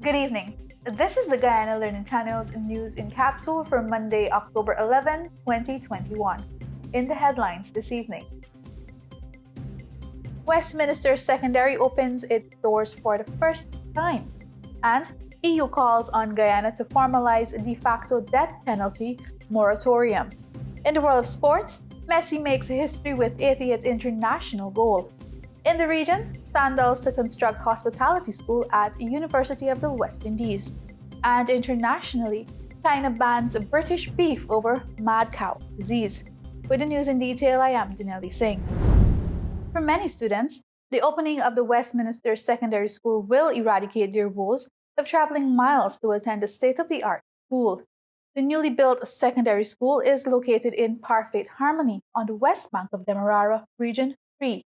Good evening. This is the Guyana Learning Channel's news in capsule for Monday, October 11, 2021. In the headlines this evening, Westminster Secondary opens its doors for the first time, and EU calls on Guyana to formalize a de facto death penalty moratorium. In the world of sports, Messi makes history with 80th international goal. In the region, Sandals to construct hospitality school at University of the West Indies. And internationally, China bans British beef over mad cow disease. With the news in detail, I am Dinelli Singh. For many students, the opening of the Westminster Secondary School will eradicate their woes of traveling miles to attend a state-of-the-art school. The newly built secondary school is located in Parfait Harmony on the west bank of Demerara, Region 3.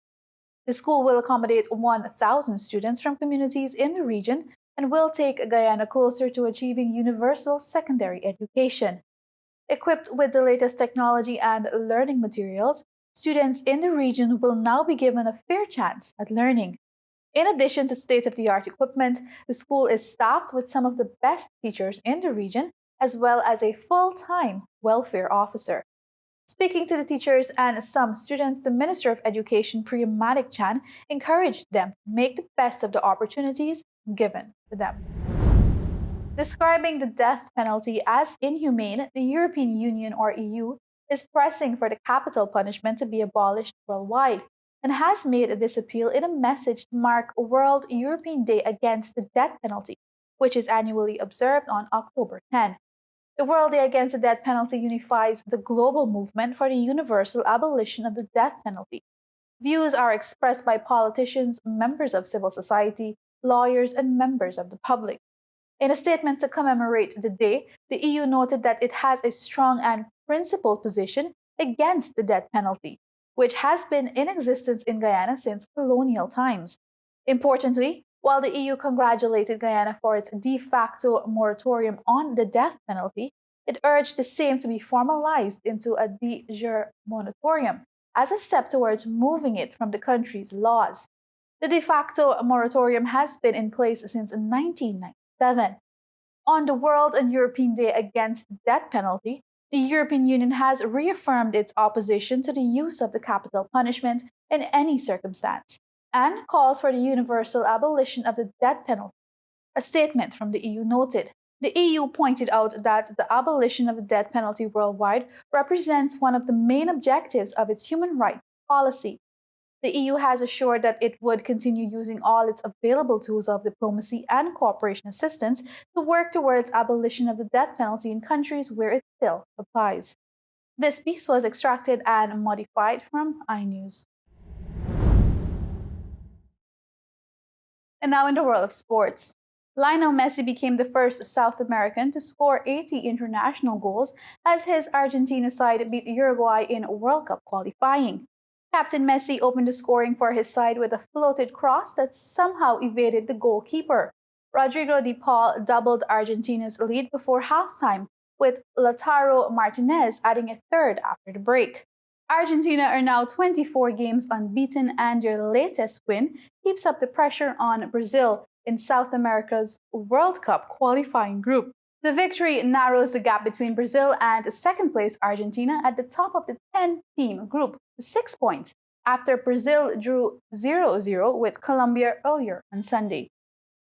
The school will accommodate 1,000 students from communities in the region and will take Guyana closer to achieving universal secondary education. Equipped with the latest technology and learning materials, students in the region will now be given a fair chance at learning. In addition to state of the art equipment, the school is staffed with some of the best teachers in the region, as well as a full time welfare officer. Speaking to the teachers and some students, the Minister of Education, Priya Manik Chan, encouraged them to make the best of the opportunities given to them. Describing the death penalty as inhumane, the European Union or EU is pressing for the capital punishment to be abolished worldwide and has made this appeal in a message to mark World European Day Against the Death Penalty, which is annually observed on October 10. The World Day Against the Death Penalty unifies the global movement for the universal abolition of the death penalty. Views are expressed by politicians, members of civil society, lawyers, and members of the public. In a statement to commemorate the day, the EU noted that it has a strong and principled position against the death penalty, which has been in existence in Guyana since colonial times. Importantly, while the EU congratulated Guyana for its de facto moratorium on the death penalty, it urged the same to be formalized into a de jure moratorium as a step towards moving it from the country's laws. The de facto moratorium has been in place since 1997. On the World and European Day Against the Death Penalty, the European Union has reaffirmed its opposition to the use of the capital punishment in any circumstance and calls for the universal abolition of the death penalty. A statement from the EU noted. The EU pointed out that the abolition of the death penalty worldwide represents one of the main objectives of its human rights policy. The EU has assured that it would continue using all its available tools of diplomacy and cooperation assistance to work towards abolition of the death penalty in countries where it still applies. This piece was extracted and modified from iNews. And now in the world of sports. Lionel Messi became the first South American to score 80 international goals as his Argentina side beat Uruguay in World Cup qualifying. Captain Messi opened the scoring for his side with a floated cross that somehow evaded the goalkeeper. Rodrigo de Paul doubled Argentina's lead before halftime, with Lautaro Martinez adding a third after the break. Argentina are now 24 games unbeaten, and their latest win keeps up the pressure on Brazil in South America's World Cup qualifying group. The victory narrows the gap between Brazil and second place Argentina at the top of the 10-team group to 6 points after Brazil drew 0-0 with Colombia earlier on Sunday.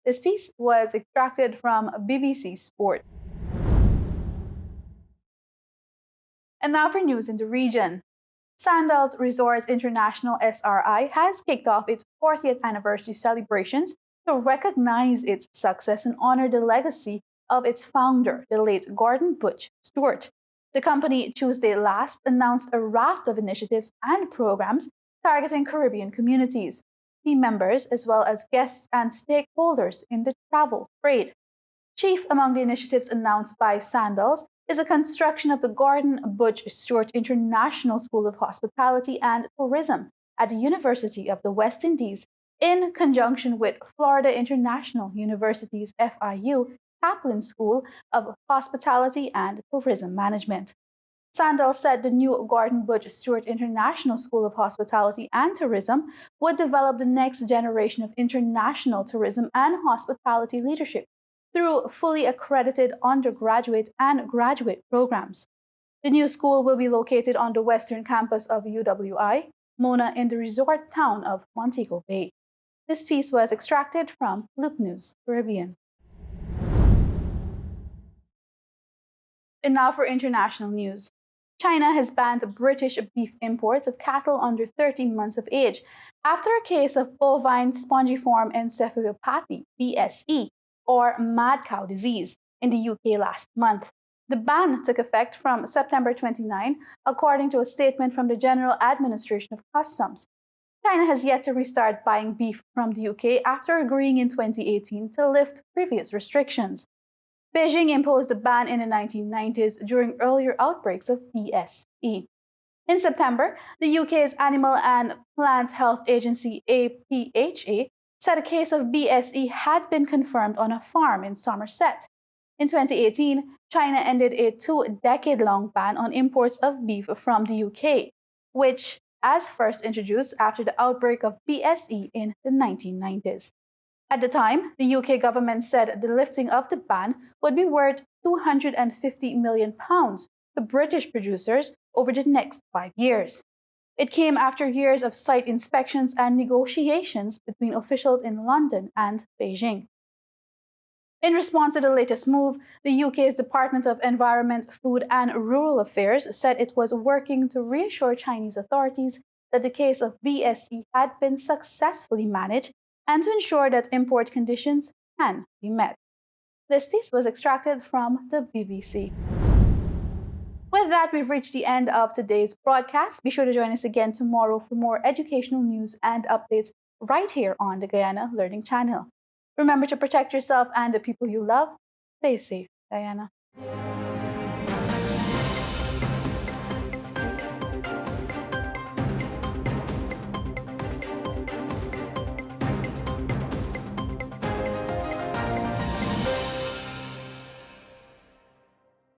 This piece was extracted from BBC Sport. And now for news in the region. Sandals Resorts International SRI has kicked off its 40th anniversary celebrations to recognize its success and honor the legacy of its founder, the late Gordon Butch Stewart. The company Tuesday last announced a raft of initiatives and programs targeting Caribbean communities, team members, as well as guests and stakeholders in the travel trade. Chief among the initiatives announced by Sandals is the construction of the Gordon Butch Stewart International School of Hospitality and Tourism at the University of the West Indies in conjunction with Florida International University's FIU Kaplan School of Hospitality and Tourism Management. Sandal said the new Gordon Butch Stewart International School of Hospitality and Tourism would develop the next generation of international tourism and hospitality leadership through fully accredited undergraduate and graduate programs. The new school will be located on the western campus of UWI, Mona, in the resort town of Montego Bay. This piece was extracted from Loop News Caribbean. And now for international news. China has banned British beef imports of cattle under 13 months of age after a case of bovine spongiform encephalopathy, BSE, or mad cow disease, in the UK last month. The ban took effect from September 29, according to a statement from the General Administration of Customs. China has yet to restart buying beef from the UK after agreeing in 2018 to lift previous restrictions. Beijing imposed a ban in the 1990s during earlier outbreaks of BSE. In September, the UK's Animal and Plant Health Agency APHA said a case of BSE had been confirmed on a farm in Somerset. In 2018, China ended a 2-decade-long ban on imports of beef from the UK, which as first introduced after the outbreak of BSE in the 1990s. At the time, the UK government said the lifting of the ban would be worth £250 million to British producers over the next 5 years. It came after years of site inspections and negotiations between officials in London and Beijing. In response to the latest move, the UK's Department of Environment, Food and Rural Affairs said it was working to reassure Chinese authorities that the case of BSE had been successfully managed and to ensure that import conditions can be met. This piece was extracted from the BBC. With that, we've reached the end of today's broadcast. Be sure to join us again tomorrow for more educational news and updates right here on the Guyana Learning Channel. Remember to protect yourself and the people you love. Stay safe, Guyana.